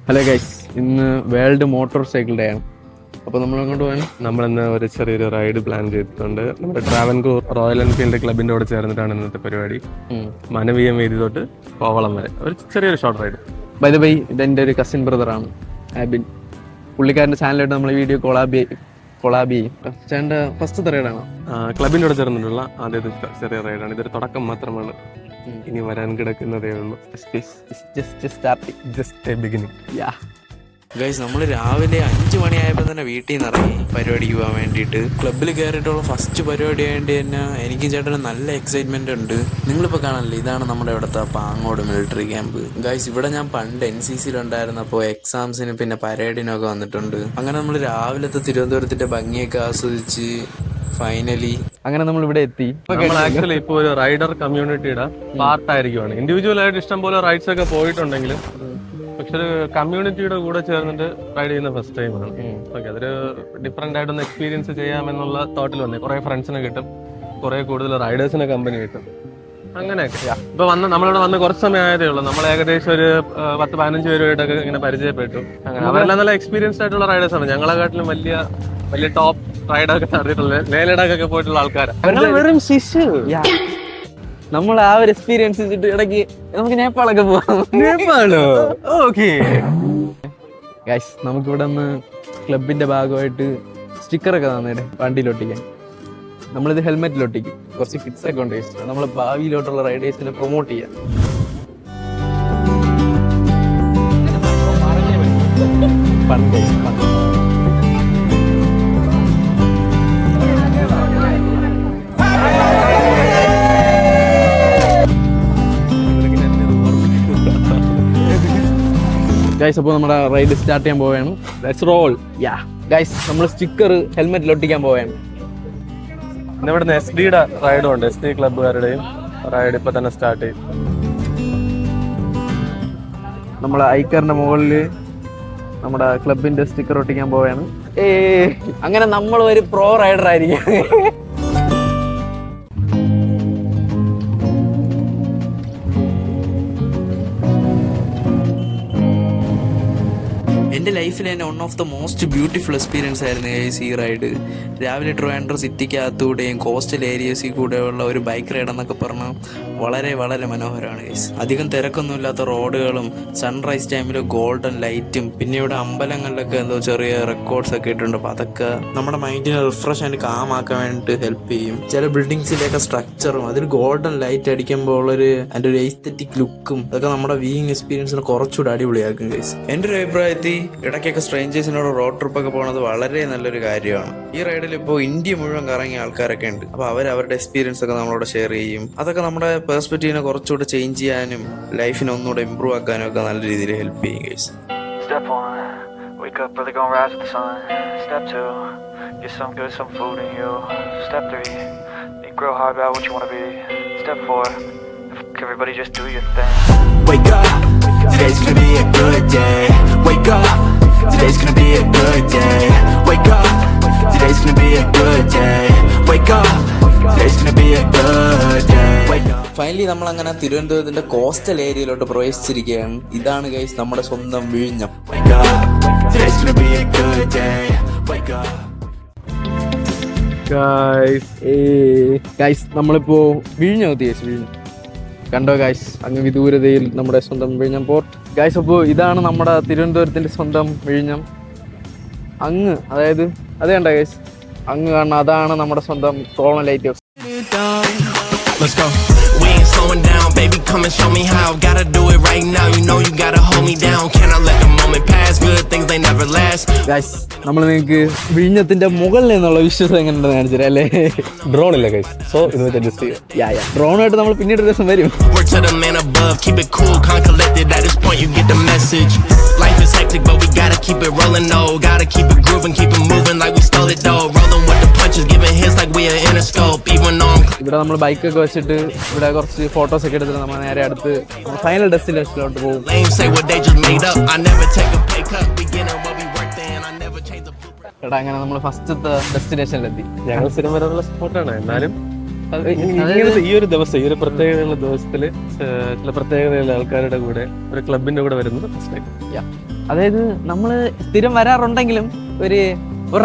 Hello guys, ഇന്ന് world motor cycle day ആണ്. അപ്പോൾ നമ്മൾ അങ്ങോട്ട് പോകാൻ നമ്മളിന്ന് ഒരു ചെറിയൊരു റൈഡ് പ്ലാൻ ചെയ്തിട്ടുണ്ട്. നമ്മുടെ ട്രാവൻകൂർ റോയൽ എൻഫീൽഡ് ക്ലബിന്റെ കൂടെ ചേർന്നിട്ടാണ് ഇന്നത്തെ പരിപാടി. മനവീയം വേദി തൊട്ട് കോവളം വരെ ഒരു ചെറിയൊരു short ride. By the by, ഇതെൻ്റെ ഒരു കസിൻ ബ്രദറാണ് ആബിൻ. പുള്ളിക്കാരൻ്റെ ചാനലായിട്ട് നമ്മൾ ഈ വീഡിയോ കൊളാബ് ചെയ്യും. ചേട്ടൻ്റെ ഫസ്റ്റത്തെ റൈഡാണ്. ക്ലബിന്റെ കൂടെ ചേർന്നിട്ടുള്ള ആദ്യത്തെ ചെറിയ റൈഡാണ്. ഇതൊരു തുടക്കം മാത്രമാണ്, ഇനി വരാൻ കിടക്കുന്നതേ ഉള്ളൂ. Just A beginning. ഗൈസ്, നമ്മൾ രാവിലെ 5 മണിയായപ്പോൾ തന്നെ വീട്ടിൽ നിന്ന് ഇറങ്ങി പരിപാടിക്ക് പോകാൻ വേണ്ടിയിട്ട്. ക്ലബ്ബിൽ കയറിയിട്ടുള്ള ഫസ്റ്റ് പരിപാടി ആയതുകൊണ്ട് തന്നെ എനിക്ക് ചേട്ടന് നല്ല എക്സൈറ്റ്മെന്റ് ഉണ്ട്. നിങ്ങളിപ്പോൾ കാണല്ലേ, ഇതാണ് നമ്മുടെ ഇവിടുത്തെ പാങ്ങോട് മിലിറ്ററി ക്യാമ്പ്. ഗൈസ്, ഇവിടെ ഞാൻ പണ്ട് NCC-യിലുണ്ടായിരുന്നപ്പോൾ എക്സാംസിന് പിന്നെ പരേഡിനൊക്കെ വന്നിട്ടുണ്ട്. അങ്ങനെ നമ്മൾ രാവിലത്തെ തിരുവനന്തപുരത്തിന്റെ ഭംഗിയൊക്കെ ആസ്വദിച്ച് ഫൈനലി അങ്ങനെ നമ്മൾ ഇവിടെ എത്തി. ആക്ച്വലി ഇപ്പോൾ ഒരു റൈഡർ കമ്മ്യൂണിറ്റിയുടെ പാർട്ടായിരിക്കുവാണ്. ഇൻഡിവിജ്വൽ ആയിട്ട് ഇഷ്ടം പോലെ റൈഡ്സ് ഒക്കെ പോയിട്ടുണ്ടെങ്കിലും പക്ഷെ ഒരു കമ്മ്യൂണിറ്റിയുടെ കൂടെ ചേർന്നിട്ട് റൈഡ് ചെയ്യുന്ന ഫസ്റ്റ് ടൈമാണ്. ഓക്കെ, അതൊരു ഡിഫറെന്റ് ആയിട്ടൊന്ന് എക്സ്പീരിയൻസ് ചെയ്യാമെന്നുള്ള തോട്ടിൽ വന്നേ. കുറെ ഫ്രണ്ട്സിനെ കിട്ടും, കുറെ കൂടുതൽ റൈഡേഴ്സിനെ കമ്പനി കിട്ടും. അങ്ങനെയൊക്കെ ഇപ്പൊ നമ്മളിവിടെ വന്ന് കുറച്ച് സമയം ആയതേ ഉള്ളൂ. നമ്മൾ ഏകദേശം ഒരു 10-15 പേരുമായിട്ടൊക്കെ ഇങ്ങനെ പരിചയപ്പെട്ടു. അങ്ങനെ അവരെല്ലാം നല്ല എക്സ്പീരിയൻസ്ഡ് ആയിട്ടുള്ള റൈഡേഴ്സ് ആണ്. ഞങ്ങളെക്കാട്ടിലും വലിയ ടോപ്പ് റൈഡൊക്കെ നടത്തിയിട്ടുള്ള ലേലഡാക്കൊക്കെ പോയിട്ടുള്ള ആൾക്കാരാണ്. വെറും ശിശു. നമ്മൾ ആ ഒരു എക്സ്പീരിയൻസ് വെച്ചിട്ട് ഇടയ്ക്ക് നമുക്ക് നേപ്പാളൊക്കെ പോവാം. നേപ്പാളോ? ഓക്കെ ഗൈസ്, നമുക്കിവിടെ നിന്ന് ക്ലബിന്റെ ഭാഗമായിട്ട് സ്റ്റിക്കറൊക്കെ തന്നേടെ വണ്ടിയിലൊട്ടിക്കാൻ. നമ്മളിത് ഹെൽമെറ്റിലൊട്ടിക്കും. കുറച്ച് കിറ്റ്സ് ഒക്കെ ഉണ്ട്. നമ്മൾ ഭാവിയിലോട്ടുള്ള റൈഡേഴ്സിനെ പ്രൊമോട്ട് ചെയ്യാം. ഗൈസ്, അപ്പോൾ നമ്മുടെ റൈഡ് സ്റ്റാർട്ട് ചെയ്യാൻ പോവുകയാണ്. Let's role. ഗൈസ്, നമ്മൾ സ്റ്റിക്കർ ഹെൽമെറ്റിൽ ഒട്ടിക്കാൻ പോവുകയാണ്. ഇവിടുന്ന് SD-യുടെ റൈഡും ഉണ്ട്. SD ക്ലബ്ബുകാരുടെയും റൈഡ് ഇപ്പൊ തന്നെ സ്റ്റാർട്ട് ചെയ്യും. നമ്മൾ ഐക്കറിന്റെ മുകളിൽ നമ്മുടെ ക്ലബിന്റെ സ്റ്റിക്കർ ഒട്ടിക്കാൻ പോവുകയാണ്. അങ്ങനെ നമ്മൾ ഒരു പ്രോ റൈഡർ ആയിരിക്കും. എൻ്റെ ലൈഫിൽ തന്നെ one of the most beautiful experience ആയിരുന്നു ഈ റൈഡ്. രാവിലെ ട്രിവാൻഡ്രം സിറ്റിക്കകത്തൂടെയും കോസ്റ്റൽ ഏരിയസിൽ കൂടെയുള്ള ഒരു ബൈക്ക് റൈഡ് എന്നൊക്കെ പറഞ്ഞാൽ വളരെ വളരെ മനോഹരമാണ് ഗൈസ്. അധികം തിരക്കൊന്നുമില്ലാത്ത റോഡുകളും സൺറൈസ് ടൈമിൽ ഗോൾഡൻ ലൈറ്റും പിന്നെ ഇവിടെ അമ്പലങ്ങളിലൊക്കെ എന്തോ ചെറിയ റെക്കോർഡ്സ് ഒക്കെ ഇട്ടുണ്ട്. അപ്പോൾ അതൊക്കെ നമ്മുടെ മൈൻഡിനെ റിഫ്രഷ് ആൻഡ് കാമാക്കാൻ വേണ്ടിയിട്ട് ഹെൽപ്പ് ചെയ്യും. ചില ബിൽഡിങ്സിൻ്റെയൊക്കെ സ്ട്രക്ചറും അതിൽ ഗോൾഡൻ ലൈറ്റ് അടിക്കുമ്പോൾ ഉള്ളൊരു അതിൻ്റെ ഒരു എസ്തെറ്റിക് ലുക്കും അതൊക്കെ നമ്മുടെ വ്യൂയിങ് എക്സ്പീരിയൻസിനെ കുറച്ചുകൂടി അടിപൊളിയാക്കും ഗൈസ്. എൻ്റെ ഒരു അഭിപ്രായത്തിൽ ഇടയ്ക്കൊക്കെ സ്ട്രേഞ്ചേഴ്സിനോട് റോഡ് ട്രിപ്പൊക്കെ പോകുന്നത് വളരെ നല്ലൊരു കാര്യമാണ്. ഈ റൈഡിൽ ഇപ്പോൾ ഇന്ത്യ മുഴുവൻ കറങ്ങിയ ആൾക്കാരൊക്കെ ഉണ്ട്. അപ്പോൾ അവരുടെ എക്സ്പീരിയൻസ് ഒക്കെ നമ്മളോട് ഷെയർ ചെയ്യും. അതൊക്കെ നമ്മുടെ പെർസ്പെക്റ്റീവിനെ കുറച്ചുകൂടെ ചേഞ്ച് ചെയ്യാനും ലൈഫിനെ ഒന്നുകൂടെ ഇമ്പ്രൂവ് ആക്കാനും ഒക്കെ നല്ല രീതിയിൽ ഹെൽപ്പ് ചെയ്യും guys. Step 1, wake up early, gonna rise with the sun. Step 2, get some food in you. Step 3, think real hard about what you wanna be. Step 4, everybody just do your thing. Wake up, today's gonna be a good day. Wake up, today's gonna be a good day. Wake up, today's gonna be a good day. Wake up, today's gonna be a good day. Wake up. Finally നമ്മളങ്ങനെ തിരുവനന്തപുരത്തിന്റെ coastal ഏരിയയിലോട്ട് പ്രവേശിച്ചിരിക്കുകയാണ്. ഇതാണ് guys നമ്മുടെ സ്വന്തം വിഴിഞ്ഞം. Wake up, today's gonna be a good day. Wake up. Guys, നമ്മളിപ്പോ വിഴിഞ്ഞം എത്തി. വിഴിഞ്ഞം കണ്ടോ ഗൈസ്, അങ്ങ് വിദൂരതയിൽ നമ്മുടെ സ്വന്തം വിഴിഞ്ഞം പോർട്ട്. ഗൈസ്, അപ്പോൾ ഇതാണ് നമ്മുടെ തിരുവനന്തപുരത്തിന്റെ സ്വന്തം വിഴിഞ്ഞം. അങ്ങ്, അതായത് അത് കണ്ടോ ഗൈസ്, അങ്ങ് കാണുന്ന അതാണ് നമ്മുടെ സ്വന്തം colon light house. Let's go. We ain't slowing down, baby, come and show me how. Gotta do it right now, you know you gotta hold me down. Cannot let the moment pass, good things they never last. Guys, നമ്മൾ നിങ്ങൾക്ക് വിഴിഞ്ഞത്തിന്റെ മുകളിൽ നിന്നുള്ള വിശ്വാസം എങ്ങനെയുണ്ടെന്ന് കാണിച്ചു അല്ലേ? Drone ഇല്ല guys, so ഇത് വെച്ച് അഡ്ജസ്റ്റ് ചെയ്യാം. ഡ്രോണായിട്ട് നമ്മൾ പിന്നീട് ഒരു ദിവസം വരും. Word to the man above, keep it cool, calm, collected. At this point you get the message. Life is hectic, but we gotta keep it rolling, though. Gotta keep it grooving, keep it moving like we stole it, though. Rolling with the punches, giving hits like we are in a scope. Even though I'm ഇവിടെ നമ്മൾ ബൈക്കൊക്കെ വെച്ചിട്ട് ഇവിടെ കുറച്ച് photos ഒക്കെ എടുത്തിട്ട് നമ്മൾ നേരെ അടുത്ത് ഫൈനൽ ഡെസ്റ്റിനേഷനിലോട്ട് പോകും. lame say what they just made up. I never take a pay cut. We getting what we worked in. I never change the blueprint. എടാ, അങ്ങനെ നമ്മൾ ഫസ്റ്റത്തെ ഡെസ്റ്റിനേഷനിലെത്തി. ഞങ്ങൾ സ്ഥിരം വരാനുള്ള സ്പോട്ടാണ്. എന്നാലും ഇങ്ങനത്തെ ഈ ഒരു ദിവസം, ഈ ഒരു പ്രത്യേകതയുള്ള ദിവസത്തില് ചില പ്രത്യേകതയുള്ള ആൾക്കാരുടെ കൂടെ ഒരു ക്ലബിന്റെ കൂടെ വരുന്നത് ഫസ്റ്റ് ടൈം. അതായത് നമ്മള് സ്ഥിരം വരാറുണ്ടെങ്കിലും ഒരു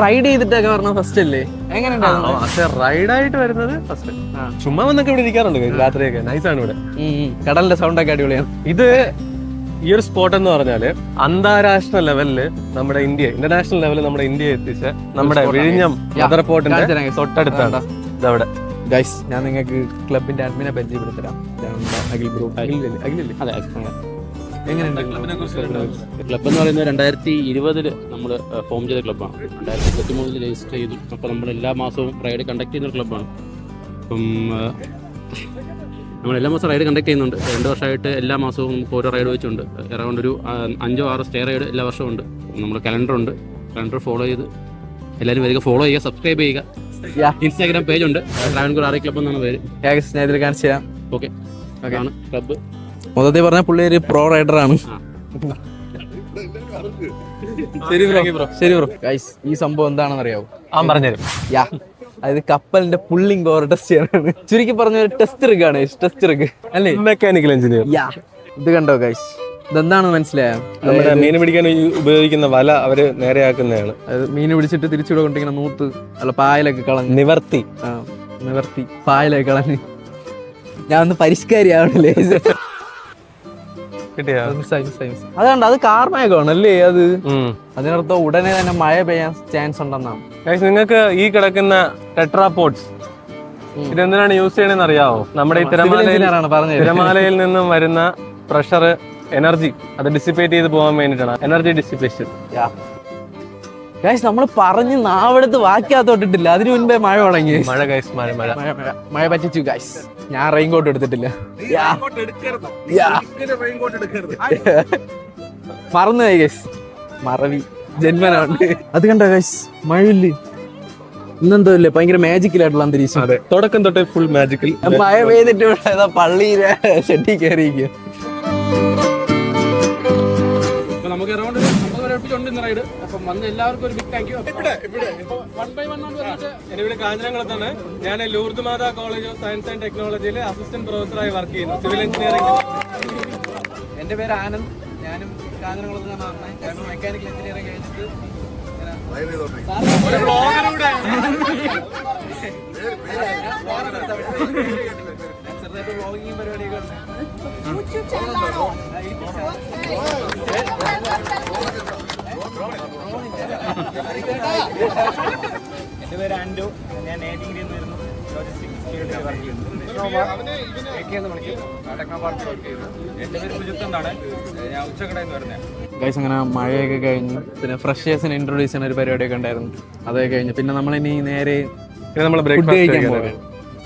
റൈഡ് ചെയ്തിട്ടൊക്കെ പറഞ്ഞ ഫസ്റ്റ് അല്ലേ? എങ്ങനെയുണ്ടായിരുന്നു? പക്ഷെ റൈഡായിട്ട് വരുന്നത് ഫസ്റ്റ്. ചുമ്മാ വന്നൊക്കെ ഇവിടെ ഇരിക്കാറുണ്ട് രാത്രിയൊക്കെ. നൈസാണ് ഇവിടെ. കടലിന്റെ സൗണ്ട് ഒക്കെ അടിപൊളിയാണ്. ഇത് ഈ ഒരു സ്പോട്ട് എന്ന് പറഞ്ഞാല് അന്താരാഷ്ട്ര ലെവലില് നമ്മുടെ ഇന്റർനാഷണൽ ലെവലിൽ നമ്മുടെ ഇന്ത്യ എത്തിച്ച നമ്മുടെ വിഴിഞ്ഞം മദർ പോർട്ടിന്റെ തൊട്ടടുത്താണ് ഇതവിടെ. ഗൈസ്, ഞാൻ നിങ്ങൾക്ക് ക്ലബിന്റെ അഡ്മിനെ പരിചയപ്പെടുത്തരാം. അഖിൽ ബ്രോ. അഖിലല്ലേ? അതെ. എങ്ങനെയുണ്ട് ക്ലബ് എന്ന് പറയുന്നത് 2020 നമ്മൾ ഫോം ചെയ്ത ക്ലബ്ബാണ്. 2023 രജിസ്റ്റർ ചെയ്തു. അപ്പോൾ നമ്മൾ എല്ലാ മാസവും റൈഡ് കണ്ടക്ട് ചെയ്യുന്ന ഒരു ക്ലബ്ബാണ്. അപ്പം നമ്മൾ എല്ലാ മാസവും റൈഡ് കണ്ടക്ട് ചെയ്യുന്നുണ്ട്. 2 വർഷമായിട്ട് എല്ലാ മാസവും നമുക്ക് ഓരോ റൈഡ് വെച്ചുണ്ട്. അറൗണ്ട് ഒരു 5-6 സ്റ്റേ റൈഡ് എല്ലാ വർഷവും ഉണ്ട്. നമ്മൾ കലണ്ടർ ഫോളോ ചെയ്ത് എല്ലാവരും വരിക, ഫോളോ ചെയ്യുക, സബ്സ്ക്രൈബ് ചെയ്യുക. ഇൻസ്റ്റാഗ്രാം പേജ് ഉണ്ട്, ട്രാവൻകൂർ RA ക്ലബ് എന്നാണ് പേര്. ഞാൻ ഇതിൽ കാണിച്ചു തരാം. ഓക്കെ, ആണ് ക്ലബ്ബ്. മൊത്തത്തിൽ പറഞ്ഞ പുള്ളി ഒരു പ്രോ റൈഡർ ആണ്. ശരി ബ്രോ. ഗൈസ്, ഈ സംഭവം എന്താണെന്ന് അറിയാവോ? പറഞ്ഞുതരും. അതായത് കപ്പലിന്റെ പുള്ളിങ് പവർ ടെസ്റ്റ് ചെയ്യാനാണ്. ചുരുക്കി പറഞ്ഞ ഒരു ടെസ്റ്റ് റിഗാണ്. ടെസ്റ്റ് റിഗ് അല്ലേ? Mechanical engineer. ഇത് കണ്ടോ ഗൈസ്? ഇതെന്താണെന്ന് മനസ്സിലായോ? നമ്മുടെ മീൻ പിടിക്കാൻ ഉപയോഗിക്കുന്ന വല അവര് നേരെയാക്കുന്നതാണ്. മീൻ പിടിച്ചിട്ട് തിരിച്ചുകൂടെ കൊണ്ടിങ്ങനെ നൂത്ത് പായലൊക്കെ കളഞ്ഞ് നിവർത്തി പായലൊക്കെ കളഞ്ഞ്. ഞാൻ ഒന്ന് പരിഷ്കാരിയാവണല്ലേ? അതുകൊണ്ട് അത് കാർമേഘമാണ് അല്ലേ? അത് അതിനർത്ഥം ഉടനെ തന്നെ മഴ പെയ്യാൻ ചാൻസ് ഉണ്ടെന്നാണ്. നിങ്ങൾക്ക് ഈ കിടക്കുന്ന ടെട്രാപോഡ്സ് ഇതെന്തിനാണ് യൂസ് ചെയ്യണമെന്ന് അറിയാവോ? നമ്മുടെ ഈ തിരമാലയിൽ നിന്നും വരുന്ന പ്രഷർ, എനർജി അത് ഡിസിപ്പേറ്റ് ചെയ്ത് പോകാൻ വേണ്ടിയിട്ടാണ്. Energy dissipation. ഗൈസ്, നമ്മൾ പറഞ്ഞ് നാവെടുത്ത് വാക്കിയാത്തോട്ടിട്ടില്ല. അതിനു മുൻപേ മഴ തുടങ്ങി. മഴ പറ്റിച്ചു ഗൈസ്. ഞാൻ റെയിൻകോട്ട് എടുത്തിട്ടില്ല. മറന്നുപോയി ഗൈസ്. മറവി ജന്മനുണ്ട്. അത് കണ്ടോ ഗൈസ്? മഴയില്ലേ? ഇന്നെന്തോ ഇല്ലേ, ഭയങ്കര മാജിക്കലായിട്ടുള്ള അന്തരീക്ഷം. തുടക്കം തൊട്ടേ ഫുൾ മാജിക്കൽ. മഴ പെയ്തിട്ട് ഇവിടെ പള്ളിയിലെ ഷെട്ടി കയറിയിരിക്കുക. നമുക്ക് അറൗണ്ട് 50 വരെ അടുപ്പിച്ചുണ്ട് ഇന്ന് റൈഡ്. അപ്പം വന്ന് എല്ലാവർക്കും ഒരു ബിഗ് താങ്ക് യു. 1 by 1 ഇവിടെ കാഞ്ഞിരംകുളത്താണ്. ഞാൻ Lourdes Matha college of science and ടെക്നോളജിയിൽ അസിസ്റ്റന്റ് പ്രൊഫസറായി വർക്ക് ചെയ്യുന്നു, സിവിൽ എഞ്ചിനീയറിംഗ്. എന്റെ പേര് ആനന്ദ്. ഞാനും കാഞ്ഞിരംകുളത്ത് നിന്നാണ് വന്നത്. മെക്കാനിക്കൽ എഞ്ചിനീയറിംഗ് കഴിഞ്ഞിട്ട് വ്ളോഗിങ് പരിപാടിയൊക്കെ ഉണ്ട്. എൻ്റെ പേര് ആൻഡോ. ഞാൻ നേവിയിൽ വരുന്നു. ലോജിസ്റ്റിക്സ് ഫീൽഡിൽ വർക്ക് ചെയ്യുന്നു. എൻ്റെ പേര് സുജിത്ത് എന്നാണ്. ഞാൻ ഉച്ചക്കടയിൽ നിന്ന് വരുന്നത്. ഗൈസ്, അങ്ങനെ മഴയൊക്കെ കഴിഞ്ഞ് പിന്നെ ഫ്രഷേഴ്സിനെ ഇൻട്രൊഡ്യൂസ് ചെയ്യുന്ന ഒരു പരിപാടിയൊക്കെ ഉണ്ടായിരുന്നു. അതൊക്കെ കഴിഞ്ഞ് പിന്നെ നമ്മളിനി നേരെ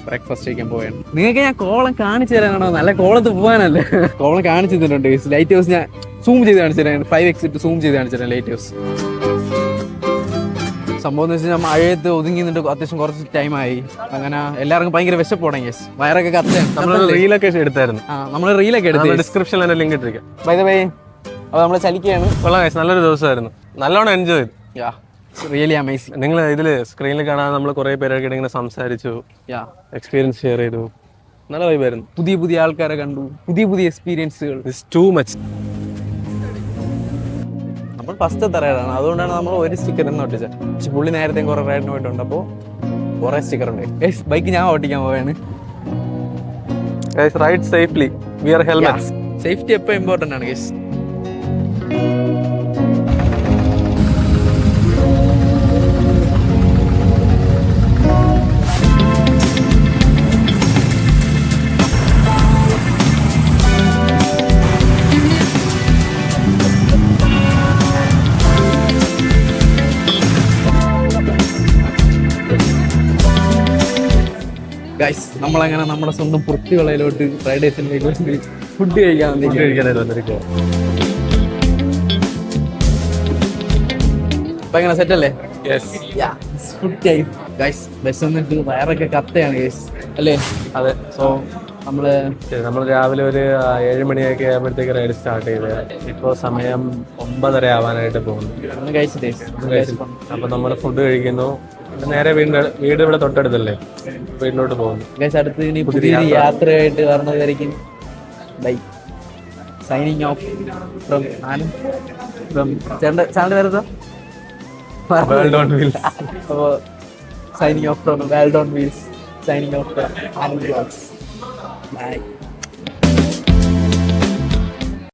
ബ്രേക്ക്ഫാസ്റ്റ് കഴിക്കാൻ പോവുകയാണ്. നിങ്ങൾക്ക് ഞാൻ കോളം കാണിച്ചു തരാനാണോ? നല്ല കോളത്ത് പോകാനല്ലേ? കോളം കാണിച്ചു തന്നിട്ടുണ്ട്. ലൈറ്റ് ഹൗസ് ഞാൻ സൂം ചെയ്ത് കാണിച്ചു തരാം. 5x ഇട്ട് സൂം ചെയ്ത് കാണിച്ചു തരാം ലൈറ്റ് ഹൗസ്. സംഭവം എന്ന് വെച്ചാൽ മഴയത്ത് ഒതുങ്ങി നിന്നിട്ട് അത്യാവശ്യം കുറച്ച് ടൈമായി. അങ്ങനെ എല്ലാവർക്കും ഭയങ്കര വിശപ്പ് തുടങ്ങി. വയറൊക്കെ കത്താണ്. നമ്മൾ റീലൊക്കെ എടുത്തു. ഡിസ്ക്രിപ്ഷനിൽ ലിങ്ക് ഇട്ടിരിക്കാം. ബൈ ദ വേ, അപ്പോൾ നമ്മൾ ചലിക്കുകയാണ്. നല്ലൊരു ദിവസമായിരുന്നു. നല്ലോണം എൻജോയ് ചെയ്തു. Really amazing. നിങ്ങൾ ഇതില് സ്ക്രീനിൽ കാണാൻ നമ്മൾ കുറെ പേരൊക്കെ ഇങ്ങനെ സംസാരിച്ചു, എക്സ്പീരിയൻസ് ഷെയർ ചെയ്തു. നല്ല വൈബായിരുന്നു. പുതിയ ആൾക്കാരെ കണ്ടു, പുതിയ എക്സ്പീരിയൻസുകൾ. Too much. നമ്മൾ ഫസ്റ്റ് റൈഡാണ്, അതുകൊണ്ടാണ് നമ്മൾ ഒരു സ്റ്റിക്കർ എന്ന് ഒട്ടിച്ചത്. പക്ഷെ പുള്ളി നേരത്തെ കുറെ റൈഡിന് പോയിട്ടുണ്ട്. അപ്പോൾ കുറെ സ്റ്റിക്കർ ഉണ്ട്. ബൈക്ക് ഞാൻ ഓട്ടിക്കാൻ പോവാണ്. Ride safely, wear helmets. Safety എപ്പോൾ ഇമ്പോർട്ടൻ്റ് ആണ് ഗൈസ്. ഗൈസ്, നമ്മളങ്ങനെ നമ്മുടെ സ്വന്തം പുറത്തുകളയിലോട്ട് റൈഡേഴ്സിലേക്ക് ഫുഡ് കഴിക്കാനായിട്ട് വന്നിരിക്കുക. അപ്പൊ എങ്ങനെ സെറ്റ് അല്ലേ? Food time guys. ബസ് വന്നിട്ട് വയറൊക്കെ കത്തയാണ് ഗൈസ് അല്ലേ? അതെ. സോ നമ്മൾ രാവിലെ ഒരു 7 മണിയൊക്കെ ആകുമ്പോഴത്തേക്ക് റൈഡ് സ്റ്റാർട്ട് ചെയ്ത് ഇപ്പോൾ സമയം 9:30 ആവാനായിട്ട് പോകുന്നു. അപ്പൊ നമ്മൾ ഫുഡ് കഴിക്കുന്നു. നേരെ വീട് ഇവിടെ തൊട്ടടുത്തല്ലേ, വീട്ടിലോട്ട് പോകുന്നു. അടുത്ത് ഇനി പുതിയ യാത്രയായിട്ട് വരുന്നതായിരിക്കും. Bye. Signing off from Anand. ചേട്ടൻ്റെ ചാനൽ വരുന്നത് വേൾഡ് ഓൺ വീൽസ്. അപ്പോൾ signing off from world on wheels, signing off from Anand vlogs. By.